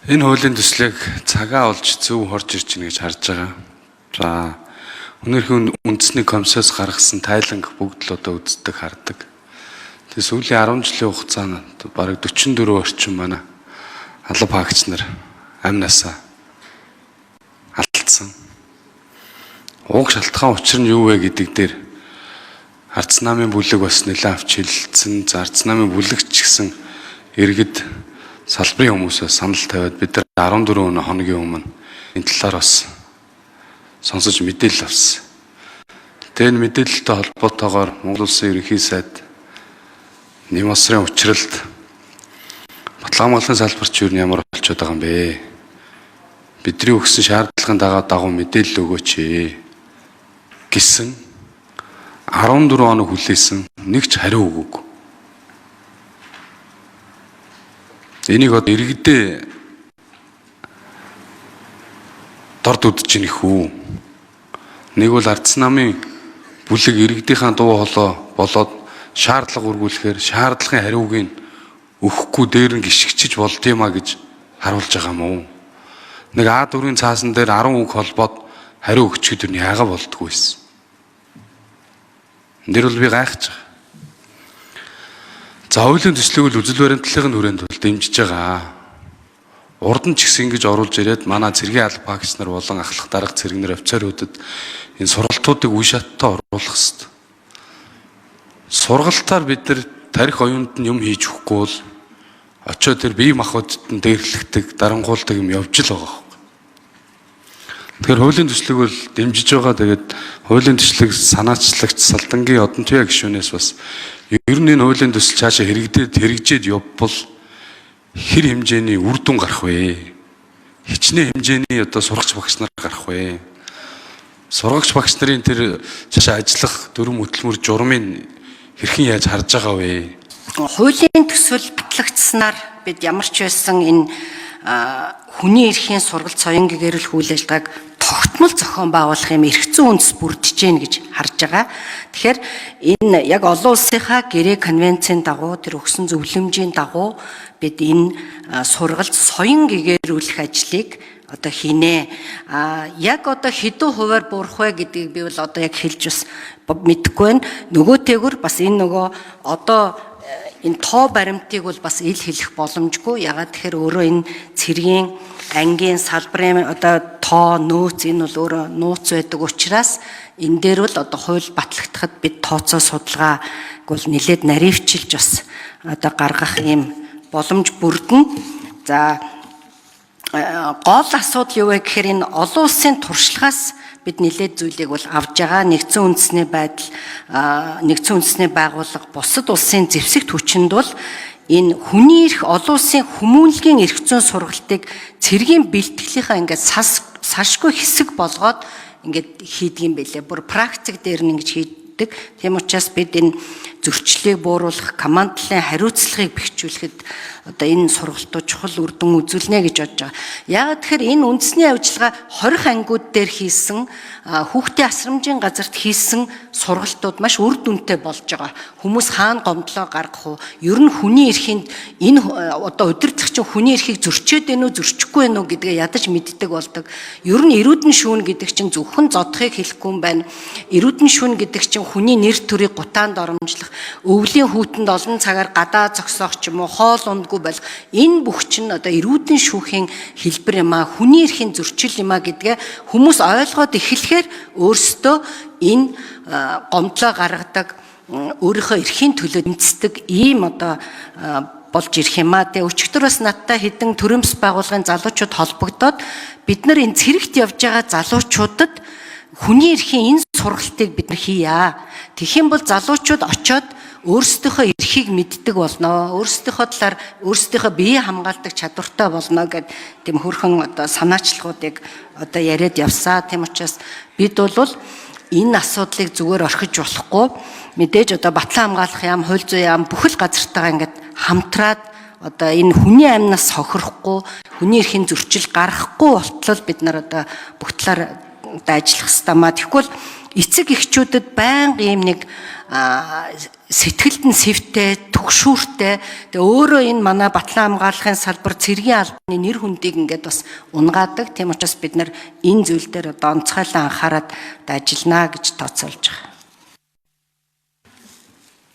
Энэ хуулийн төслийг цагаа олж зөв хорж ирж байна гэж харж байгаа. За өнөөхөн үндэсний комиссоос гаргасан тайланг бүгд л одоо үздэг хардаг. Тэгээ сүүлийн 10 жилийн хугацаанд бараг 44 орчим манай алба хаагч нар амнасаа алдсан. Уг шалтгаан учир нь юу вэ гэдэг дээр Арц намын бүлэг бас нэлээд авч хэлэлцсэн. За Арц намын бүлэгч гэсэн иргэд салбарын хүмүүсээс санал тавиад бид нар 14 хоногийн өмнө энэ талаар бас сонсож мэдээлэл авсан. Тэгээ энэ мэдээлэлтэй холбоотойгоор Монгол Улсын ерөнхий сайд Нэм усрын учралд баталгаа хамгааллын салбарч юу ямар болчиход байгаа юм бэ? Бидний өгсөн шаардлагын дагуу мэдээлэл өгөөч гэсэн 14 хоног хүлээсэн нэг ч хариу өгөөгүй. Энийг одоо иргэдээ дорд үдэж ийн хүү. Нэг бол Арц намын бүлэг иргэдийнхаа дуу хоолой болоод шаардлага үргүүлэхээр шаардлагын хариуг нь өгөхгүй дээр нь гიშгчиж болд юмаа гэж харуулж байгаа юм уу? Нэг А4-ийн цаасан дээр 10 үг холбоод хариу өгчөд юу яага болдгоо байсан. Эндэр бол би гайхаж байгаа. За хуулийн төслийг л үзэл баримтлалын хүрээнд бол дэмжиж байгаа. Урд нь ч гэсэн ингэж оруулж ирээд манай цэргийн алба хаагч нар болон ахлах дарга цэрэгнэр офицеруудад энэ сургалтуудыг үе шаттай оруулах хэрэгтэй. Сургалтаар бид нар тарих оюунд нь юм хийж өгөхгүй бол очиод тэр бие махбодд нь дээрлэгдэг, дарангуулдаг юм явж л байгаа. Тэгэхээр хуулийн төслийг бол дэмжиж байгаа. Тэгээд хуулийн төслийг санаачлагч Салдангийн Одон Туяа гишүүнээс бас ер нь энэ хуулийн төсөл цаашаа хэрэгжээд явбал хэр хэмжээний үр дүн гарах вэ? Хичнээн хэмжээний одоо сурагч багш нар гарах вэ? Сурагч багш нарын тэр цаашаа ажиллах дүрм хөтөлмөр журмын хэрхэн яаж харж байгаа вэ? Хуулийн төсөл батлагдсанаар бид ямар ч байсан энэ хүний эрхийн сургалт соён гэгэрэл үйл ажиллагааг тогтмол зохион байгуулах юм эрх зүйн үндэс бүрдэж гин гэж харж байгаа. Тэгэхээр энэ яг олон улсынхаа гэрээ конвенцийн дагуу тэр өгсөн зөвлөмжийн дагуу бид энэ сургалт соён гэгэрүүлэх ажлыг одоо хийнэ. Яг одоо хэдэн хувиар буурах вэ гэдгийг би бол одоо яг хэлж бас мэдэхгүй байна. Нөгөөтэйгүр бас энэ нөгөө одоо энэ тоо баримтыг бол бас ил хэлэх боломжгүй. Ягаад тэгэхээр өөрөө энэ цэргийн ангийн салбарын одоо тоо нөөц энэ бол өөрөө нууц байдаг учраас энэ дээр бол одоо хууль батлагдахад бид тооцоо судалгааг бол нэлээд наривчилж бас одоо гаргах юм боломж бүрдэн. За гол асуудал юу вэ гэхээр энэ олон улсын туршлагаас бид нэлээд зүйлийг бол авж байгаа. Нэгдсэн үндэсний байдал, нэгдсэн үндэсний байгууллага, бусад улсын зэвсэгт хүчинд бол энэ хүний эрх олон улсын хүмүүнлэгийн эрх зүйн сургалтыг цэргийн бэлтгэлийнхаа ингээд сашгүй хэсэг болгоод ингээд хийдэг юм байлээ. Бүр практик дээр нь ингэж хийдэг. Тийм учраас бид энэ зөрчлийг бууруулах, командлын хариуцлагыг бэхжүүлэхэд одоо энэ сургалтууд чухал үр дүн үзүүлнэ гэж бодож байгаа. Яагаад тэгэхээр энэ үндэсний ажиллагаа 20 ангиуд дээр хийсэн, хүүхдийн асрамжийн газарт хийсэн сургалтууд маш үр дүнтэй болж байгаа. Хүмүүс хаана гомдлоо гаргах уу? Ер нь хүний эрхийн энэ одоо удирдлагч хүний эрхийг зөрчөөд байна уу, зөрчихгүй байна уу гэдгээ ядаж мэддэг болдог. Ер нь эрүүдэн шүүн гэдэг чинь зөвхөн зодхыг хэлэхгүй юм байна. Эрүүдэн шүүн гэдэг чинь хүний нэр төрийг гутаанд оромжлох, өвлийн хүүтэнд олон цагаар гадаа зогсоох ч юм уу, хоол ундгүй байх. Энэ бүх чинь одоо эрүүдэн шүүхийн хэлбэр юм а, хүний эрхийн зөрчил юм а гэдгээ хүмүүс ойлгоод эхлэхээр өөрсдөө энэ гомдлоо гаргадаг, өөрийнхөө эрхийн төлөө эмцдэг ийм одоо болж ирэх юм а. Тэгээ өчигдөр бас надтай хэдэн төрөмс байгууллагын залуучууд холбогдоод бид нар энэ цэрэгт явж байгаа залуучуудад хүний эрхийн энэ сургалтыг бид нар хийя. Тэгэх юм бол залуучууд очоод өөрсдийнхөө эрхийг мэддэг болно. Өөрсдийнхөө талаар өөрсдийнхөө бие хамгаалдаг чадвартай болно гэд тийм хөрхэн одоо санаачлагуудыг одоо яриад явсаа. Тийм учраас бид бол энэ асуудлыг зүгээр орхиж болохгүй. Мэдээж одоо батлан хамгаалах яам, хууль зүйн яам бүхэл газартайгаа ингээд хамтраад одоо энэ хүний амнаас хохирохгүй, хүний эрхийн зөрчил гаргахгүй болтол бид нар одоо бүх талаар ажиллах хэрэгтэй маа. Тэгвэл эцэг эхчүүдэд байнга ийм нэг сэтгэлд нь сэвтэй, түгшүүртэй. Тэгээ өөрөө энэ манай Батлан хамгаалахын салбар цэргийн албаны нэр хүндийг ингээд бас унгаадаг. Тийм учраас бид нар энэ зүйл дээр одоо онцгойлон анхаарал ажиллана гэж тооцоолж байгаа.